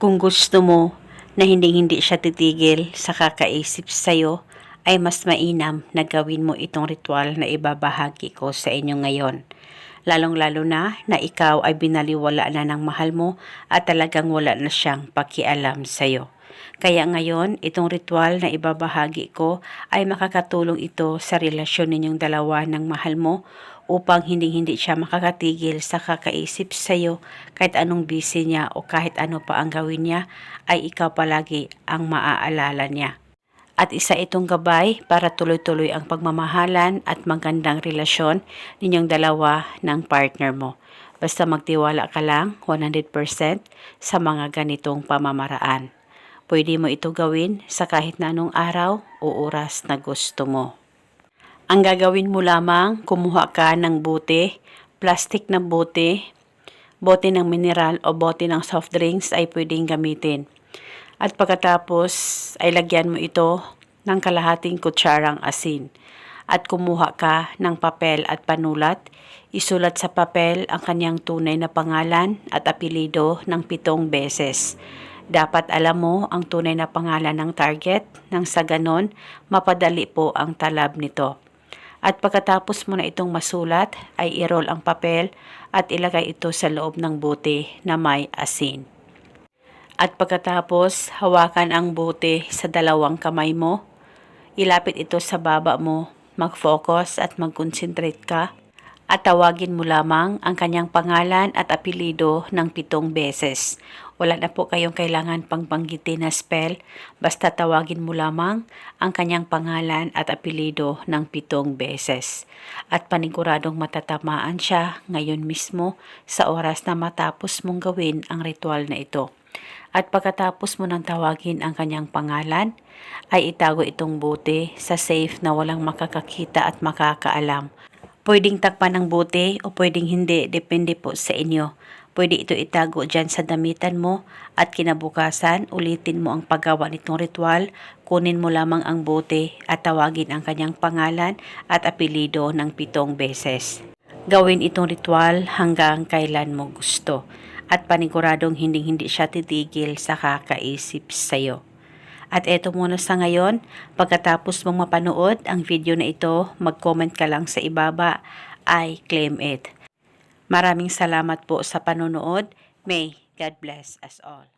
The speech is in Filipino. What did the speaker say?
Kung gusto mo na hindi siya titigil sa kakaisip sa'yo, ay mas mainam na gawin mo itong ritual na ibabahagi ko sa inyo ngayon. Lalong-lalo na ikaw ay binaliwala na ng mahal mo at talagang wala na siyang pakialam sa'yo. Kaya ngayon, itong ritual na ibabahagi ko ay makakatulong ito sa relasyon ninyong dalawa ng mahal mo upang hindi siya makakatigil sa kakaisip sa iyo kahit anong busy niya o kahit ano pa ang gawin niya ay ikaw palagi ang maaalala niya. At isa itong gabay para tuloy-tuloy ang pagmamahalan at magandang relasyon ninyong dalawa ng partner mo. Basta magtiwala ka lang 100% sa mga ganitong pamamaraan. Pwede mo ito gawin sa kahit na anong araw o oras na gusto mo. Ang gagawin mo lamang, kumuha ka ng bote, plastic na bote ng mineral o bote ng soft drinks ay pwedeng gamitin. At pagkatapos ay lagyan mo ito ng kalahating kutsarang asin. At kumuha ka ng papel at panulat, isulat sa papel ang kanyang tunay na pangalan at apelido ng 7 beses. Dapat alam mo ang tunay na pangalan ng target nang sa ganon mapadali po ang talab nito. At pagkatapos mo na itong masulat ay i-roll ang papel at ilagay ito sa loob ng bote na may asin. At pagkatapos hawakan ang bote sa 2 kamay mo, ilapit ito sa baba mo, mag-focus at mag-concentrate ka at tawagin mo lamang ang kanyang pangalan at apelido ng 7 beses. Wala na po kayong kailangan pang banggitin na spell, basta tawagin mo lamang ang kanyang pangalan at apelido ng 7 beses. At paniguradong matatamaan siya ngayon mismo sa oras na matapos mong gawin ang ritual na ito. At pagkatapos mo nang tawagin ang kanyang pangalan, ay itago itong bote sa safe na walang makakakita at makakaalam. Pwedeng takpan ng bote o pwedeng hindi, depende po sa inyo. Pwede ito itago dyan sa damitan mo at kinabukasan ulitin mo ang paggawa nitong ritual, kunin mo lamang ang bote at tawagin ang kanyang pangalan at apelido ng 7 beses. Gawin itong ritual hanggang kailan mo gusto at paniguradong hindi siya titigil sa kakaisip sa'yo. At eto muna sa ngayon, pagkatapos mong mapanood ang video na ito, mag-comment ka lang sa ibaba, I claim it. Maraming salamat po sa panonood. May God bless us all.